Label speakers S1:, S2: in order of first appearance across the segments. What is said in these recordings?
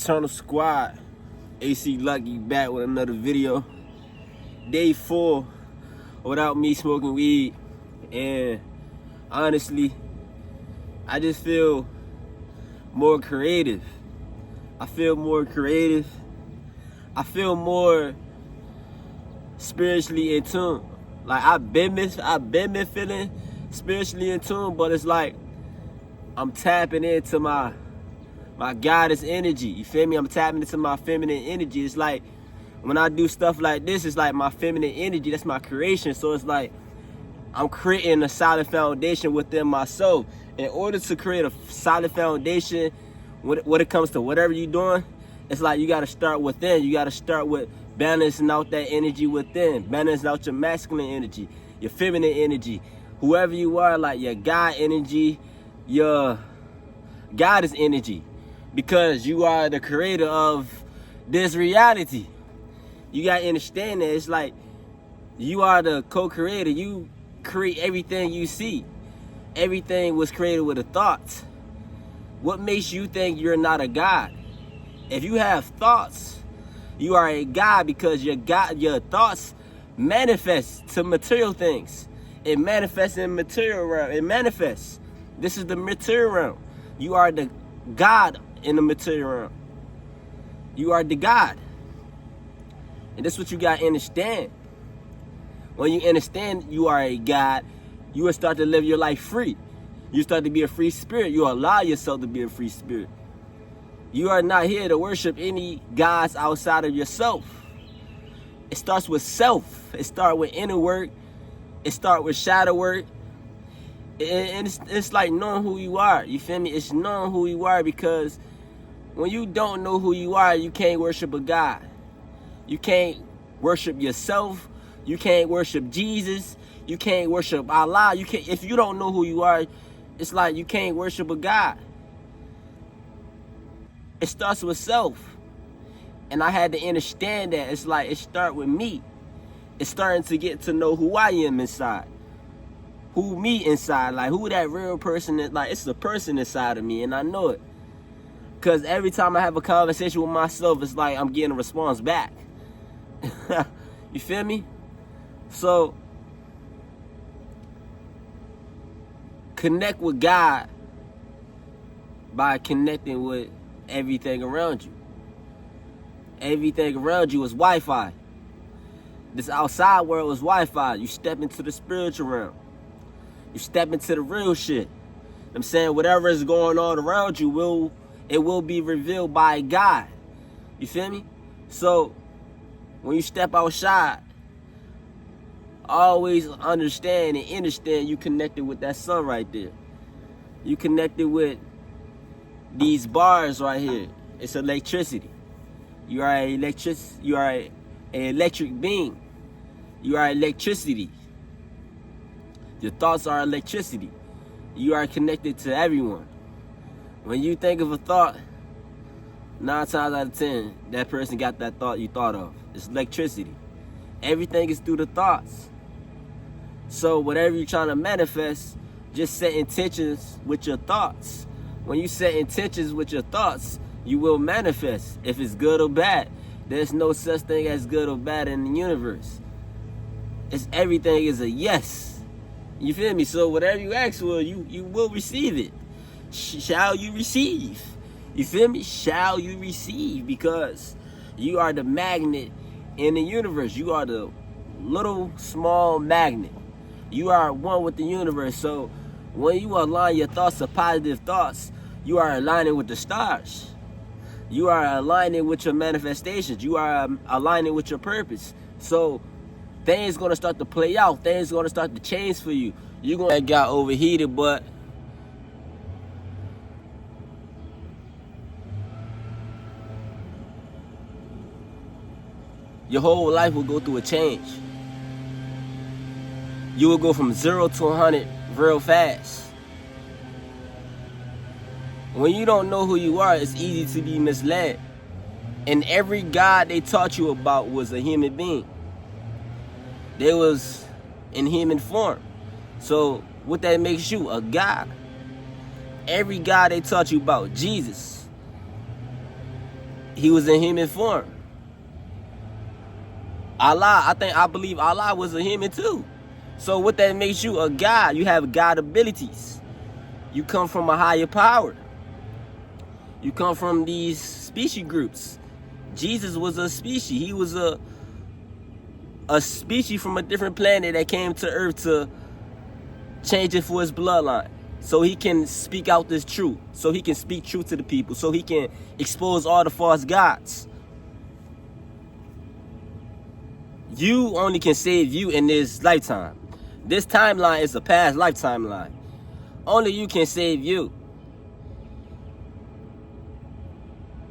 S1: Eternal Squad, AC Lucky back with another video. Day 4 without me smoking weed, and honestly, I just feel more creative. I feel more creative. I feel more spiritually in tune. Like I've been feeling spiritually in tune, but it's like I'm tapping into my goddess energy. You feel me? I'm tapping into my feminine energy. It's like when I do stuff like this, it's like my feminine energy. That's my creation. So it's like I'm creating a solid foundation within myself. In order to create a solid foundation, when it comes to whatever you're doing, it's like you got to start within. You got to start with balancing out that energy within, balancing out your masculine energy, your feminine energy, whoever you are, like your God energy, your goddess energy, because you are the creator of this reality. You got to understand that it's like you are the co-creator. You create everything you see. Everything was created with a thought. What makes you think you're not a god? If you have thoughts, you are a god, because your thoughts manifest to material things. It manifests in material realm. It manifests. This is the material realm. You are the god in the material realm. You are the god. And that's what you got to understand. When you understand you are a god, you will start to live your life free. You start to be a free spirit. You allow yourself to be a free spirit. You are not here to worship any gods outside of yourself. It starts with self. It starts with inner work. It starts with shadow work. And it's like knowing who you are. You feel me? It's knowing who you are, because when you don't know who you are, you can't worship a God. You can't worship yourself. You can't worship Jesus. You can't worship Allah. You can't, if you don't know who you are, it's like you can't worship a God. It starts with self. And I had to understand that. It's like it starts with me. It's starting to get to know who I am inside. Who me inside. Like who that real person is. Like it's the person inside of me, and I know it. Because every time I have a conversation with myself, it's like I'm getting a response back. You feel me? So connect with God by connecting with everything around you. Everything around you is Wi-Fi. This outside world is Wi-Fi. You step into the spiritual realm. You step into the real shit. I'm saying whatever is going on around you it will be revealed by God. You feel me? So when you step outside, always understand you connected with that sun right there. You connected with these bars right here. It's electricity. You are an electric being. You are electricity. Your thoughts are electricity. You are connected to everyone. When you think of a thought, 9 times out of 10, that person got that thought you thought of. It's electricity. Everything is through the thoughts. So whatever you're trying to manifest, just set intentions with your thoughts. When you set intentions with your thoughts, you will manifest. If it's good or bad, there's no such thing as good or bad in the universe. Everything is a yes. You feel me? So whatever you ask for, you will receive it. Shall you receive? You feel me? Shall you receive? Because you are the magnet in the universe. You are the little small magnet. You are one with the universe. So when you align your thoughts to positive thoughts, you are aligning with the stars. You are aligning with your manifestations. You are aligning with your purpose. So things going to start to play out. Things going to start to change for you. You're going to get overheated, but your whole life will go through a change. You will go from 0 to 100 real fast. When you don't know who you are, it's easy to be misled. And every God they taught you about was a human being. They was in human form. So what that makes you? A God. Every God they taught you about, Jesus, He was in human form. I believe Allah was a human too. So what that makes you a God, you have God abilities. You come from a higher power. You come from these species groups. Jesus was a species. He was a species from a different planet that came to Earth to change it for his bloodline. So he can speak out this truth. So he can speak truth to the people. So he can expose all the false gods. You only can save you in this lifetime. This timeline is a past lifetime line. Only you can save you.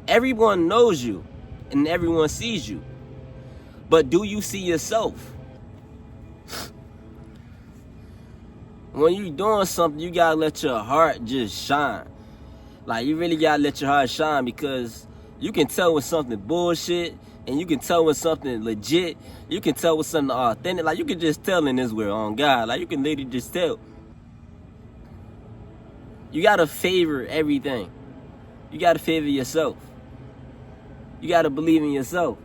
S1: Everyone knows you and everyone sees you. But do you see yourself? When you're doing something, you gotta let your heart just shine. Like, you really gotta let your heart shine, because you can tell when something bullshit, and you can tell when something legit. You can tell when something authentic. Like, you can just tell in this world, on God. Like, you can literally just tell. You gotta favor everything. You gotta favor yourself. You gotta believe in yourself.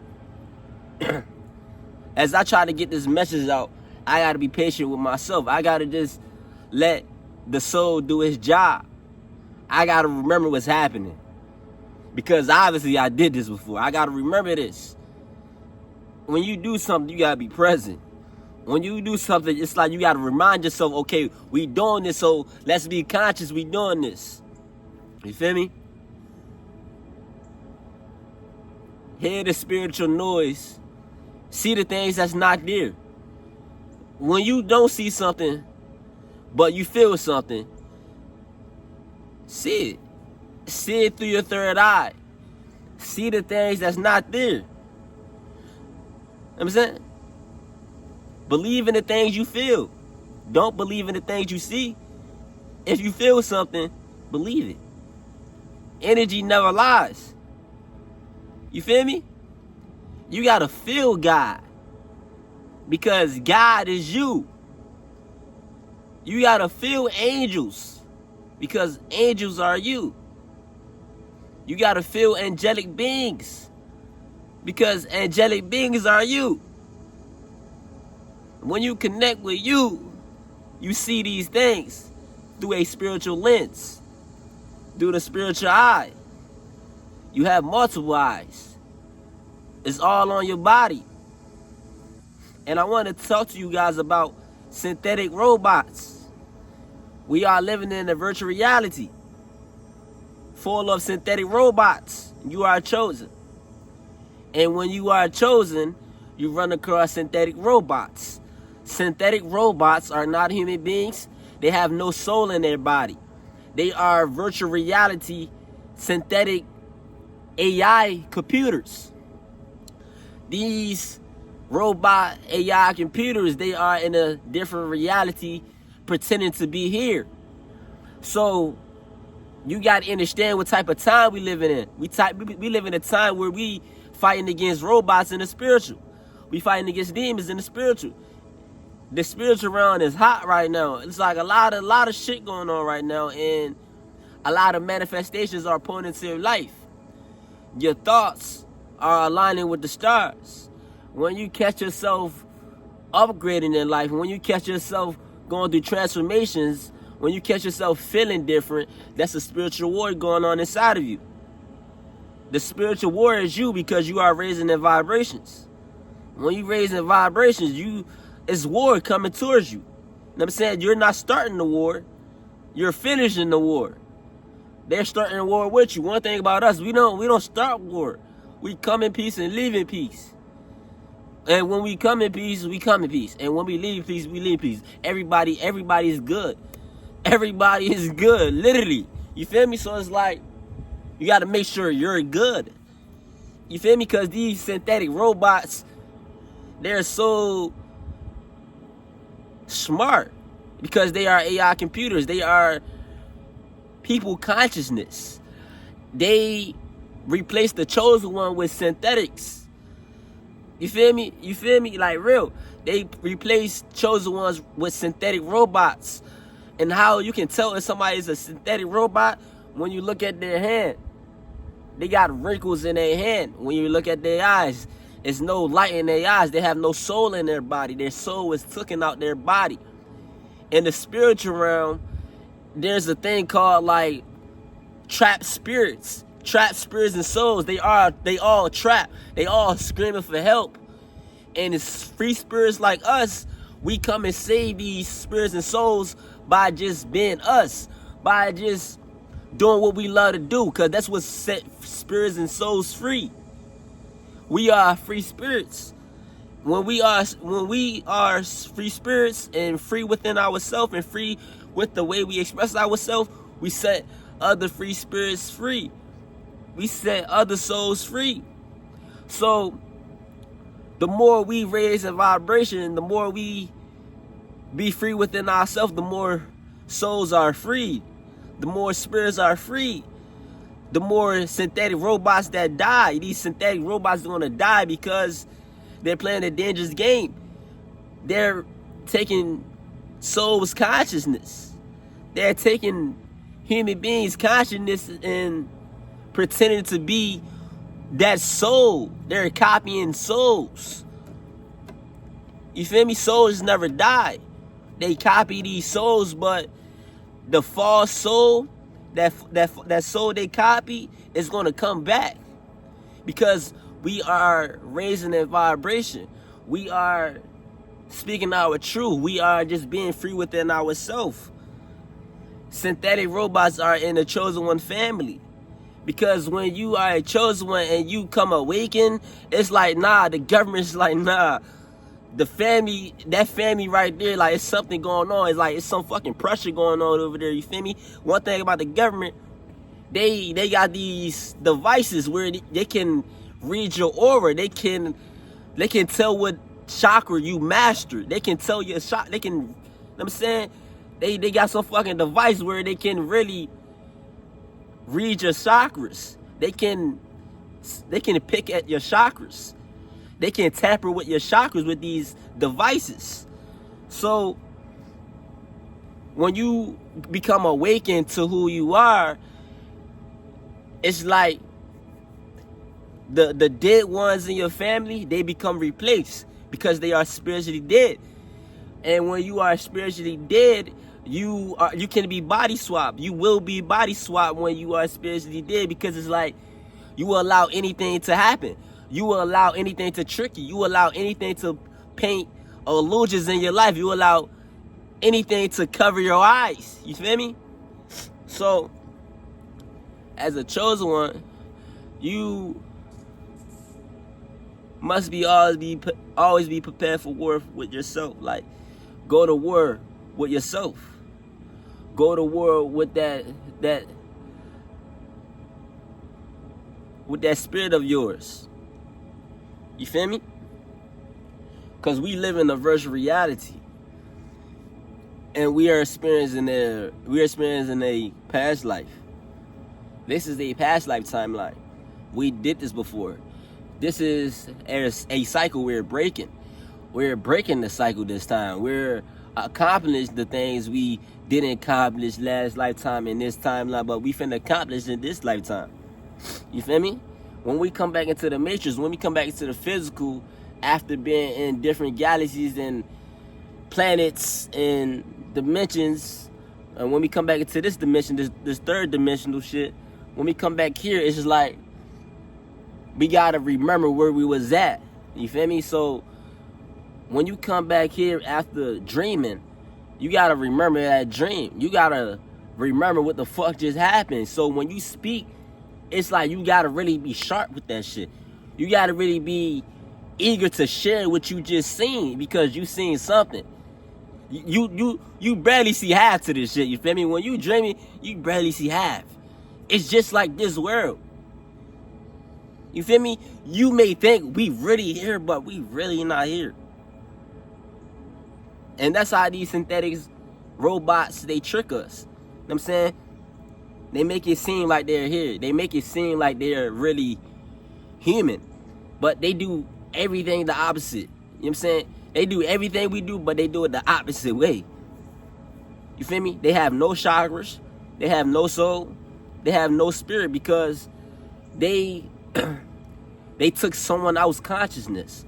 S1: As I try to get this message out, I gotta be patient with myself. I gotta just let the soul do its job. I gotta remember what's happening, because obviously I did this before. I gotta remember this. When you do something, you gotta be present. When you do something, it's like you gotta remind yourself, okay, we doing this, so let's be conscious we doing this. You feel me? Hear the spiritual noise. See the things that's not there. When you don't see something, but you feel something, see it. See it through your third eye. See the things that's not there. You know what I'm saying? Believe in the things you feel. Don't believe in the things you see. If you feel something, believe it. Energy never lies. You feel me? You gotta feel God, because God is you. You gotta feel angels, because angels are you. You gotta feel angelic beings, because angelic beings are you. When you connect with you, you see these things through a spiritual lens, through the spiritual eye. You have multiple eyes. It's all on your body. And I want to talk to you guys about synthetic robots. We are living in a virtual reality full of synthetic robots. You are chosen. And when you are chosen, you run across synthetic robots. Synthetic robots are not human beings. They have no soul in their body. They are virtual reality, synthetic AI computers. These robot AI computers, they are in a different reality, pretending to be here. So you got to understand what type of time we living in. We live in a time where we fighting against robots in the spiritual. We fighting against demons in the spiritual. The spiritual realm is hot right now. It's like a lot of shit going on right now, and a lot of manifestations are pointing to your life. Your thoughts are aligning with the stars. When you catch yourself upgrading in life, when you catch yourself going through transformations, when you catch yourself feeling different, that's a spiritual war going on inside of you. The spiritual war is you, because you are raising in vibrations. When you raise in vibrations, it's war coming towards you. You know what I'm saying? You're not starting the war, you're finishing the war. They're starting a war with you. One thing about us, we don't start war. We come in peace and leave in peace. And when we come in peace, we come in peace. And when we leave in peace, we leave in peace. Everybody is good. Everybody is good, literally. You feel me? So it's like, you got to make sure you're good. You feel me? Because these synthetic robots, they're so smart, because they are AI computers. They are people consciousness. They replace the chosen one with synthetics. You feel me? You feel me? Like, real. They replace chosen ones with synthetic robots. And how you can tell if somebody is a synthetic robot when you look at their hand. They got wrinkles in their hand. When you look at their eyes, there's no light in their eyes. They have no soul in their body. Their soul is taken out their body. In the spiritual realm, there's a thing called like trapped spirits and souls. They all trapped. They all screaming for help. And it's free spirits like us. We come and save these spirits and souls by just being us, by just doing what we love to do, because that's what set spirits and souls free. We are free spirits. When we are free spirits and free within ourselves and free with the way we express ourselves, we set other free spirits free. We set other souls free. So the more we raise a vibration, the more we be free within ourselves, the more souls are free, the more spirits are free, the more synthetic robots that die. These synthetic robots are going to die because they're playing a dangerous game. They're taking souls' consciousness. They're taking human beings' consciousness and pretending to be that soul. They're copying souls. You feel me? Souls never die. They copy these souls, but the false soul, that soul they copy is going to come back, because we are raising that vibration. We are speaking our truth. We are just being free within ourselves. Synthetic robots are in the chosen one family. Because when you are a chosen one and you come awaken, it's like, nah, the government's like, nah. The family, that family right there, like, it's something going on. It's like, it's some fucking pressure going on over there, you feel me? One thing about the government, they got these devices where they can read your aura. They can tell what chakra you mastered. They can tell your chakra. They can, you know what I'm saying? They got some fucking device where they can really read your chakras. They can pick at your chakras. They can tamper with your chakras with these devices. So when you become awakened to who you are, it's like the dead ones in your family, they become replaced because they are spiritually dead. And when you are spiritually dead, you can be body swapped. You will be body swapped when you are spiritually dead, because it's like you will allow anything to happen. You will allow anything to trick you. You will allow anything to paint illusions in your life. You will allow anything to cover your eyes. You feel me? So, as a chosen one, you must always be prepared for war with yourself. Like, go to war with yourself. Go to war with that spirit of yours. You feel me? Because we live in a virtual reality, and we are experiencing a past life. This is a past life timeline. We did this before. This is a cycle we're breaking. We're breaking the cycle this time. We're accomplishing the things we didn't accomplish last lifetime in this timeline, but we finna accomplish in this lifetime. You feel me? When we come back into the matrix, when we come back into the physical, after being in different galaxies and planets and dimensions, and when we come back into this dimension, this third dimensional shit, when we come back here, it's just like we gotta remember where we was at. You feel me? So when you come back here after dreaming, you gotta remember that dream. You gotta remember what the fuck just happened. So when you speak, it's like you gotta really be sharp with that shit. You gotta really be eager to share what you just seen, because you seen something. You barely see half to this shit. You feel me? When you dreaming, you barely see half. It's just like this world. You feel me? You may think we really here, but we really not here. And that's how these synthetic robots, they trick us. You know what I'm saying? They make it seem like they're here. They make it seem like they're really human. But they do everything the opposite. You know what I'm saying? They do everything we do, but they do it the opposite way. You feel me? They have no chakras. They have no soul. They have no spirit, because they they took someone else's consciousness.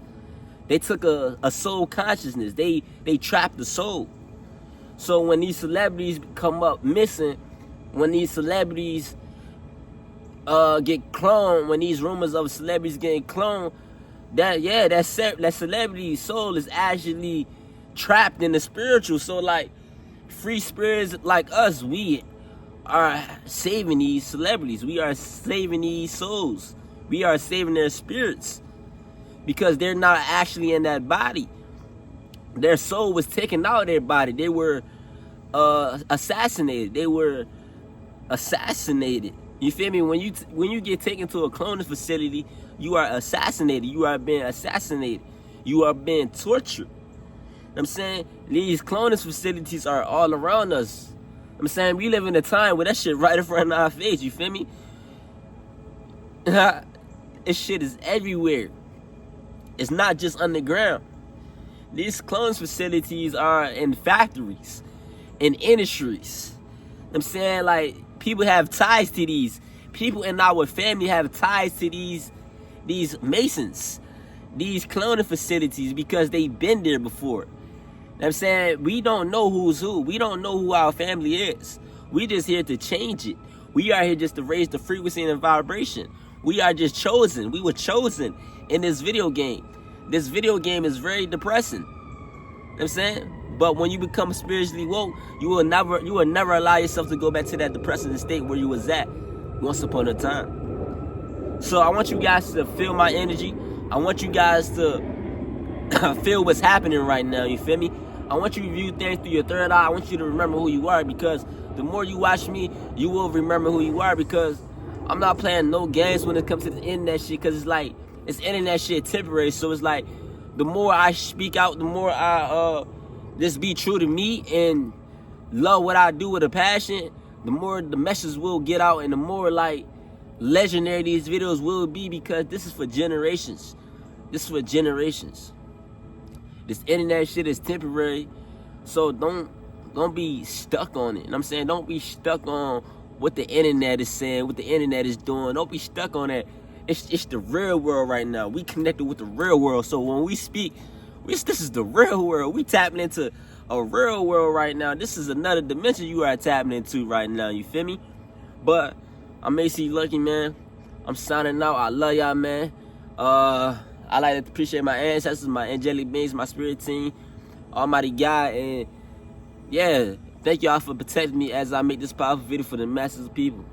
S1: They took a soul consciousness. They trapped the soul. So when these celebrities come up missing, when these celebrities get cloned, when these rumors of celebrities getting cloned, that celebrity soul is actually trapped in the spiritual. So like free spirits like us, we are saving these celebrities. We are saving these souls. We are saving their spirits because they're not actually in that body. Their soul was taken out of their body. They were assassinated. They were assassinated. You feel me? When you get taken to a cloning facility, you are assassinated. You are being assassinated. You are being tortured. I'm saying these cloning facilities are all around us. I'm saying we live in a time where that shit right in front of our face. You feel me? This shit is everywhere. It's not just underground. These cloning facilities are in factories, in industries. I'm saying, like, people have ties to these. People in our family have ties to these masons, these cloning facilities, because they've been there before. I'm saying, we don't know who's who. We don't know who our family is. We just here to change it. We are here just to raise the frequency and the vibration. We are just chosen. We were chosen in this video game. This video game is very depressing. You know what I'm saying? But when you become spiritually woke, you will never allow yourself to go back to that depressing state where you was at once upon a time. So I want you guys to feel my energy. I want you guys to feel what's happening right now. You feel me? I want you to view things through your third eye. I want you to remember who you are, because the more you watch me, you will remember who you are, because I'm not playing no games when it comes to the internet shit, because it's like, it's internet shit temporary. So it's like, the more I speak out, the more I just be true to me and love what I do with a passion, the more the message will get out and the more like legendary these videos will be, because this is for generations. This is for generations. This internet shit is temporary, so don't be stuck on it. And I'm saying, don't be stuck on what the internet is saying, what the internet is doing. Don't be stuck on that. It's the real world right now. We connected with the real world. So when we speak, this is the real world. We tapping into a real world right now. This is another dimension you are tapping into right now. You feel me? But I'm AC Lucky, man. I'm signing out. I love y'all, man. I like to appreciate my ancestors, my angelic beings, my spirit team, Almighty God, and yeah, thank y'all for protecting me as I make this powerful video for the masses of people.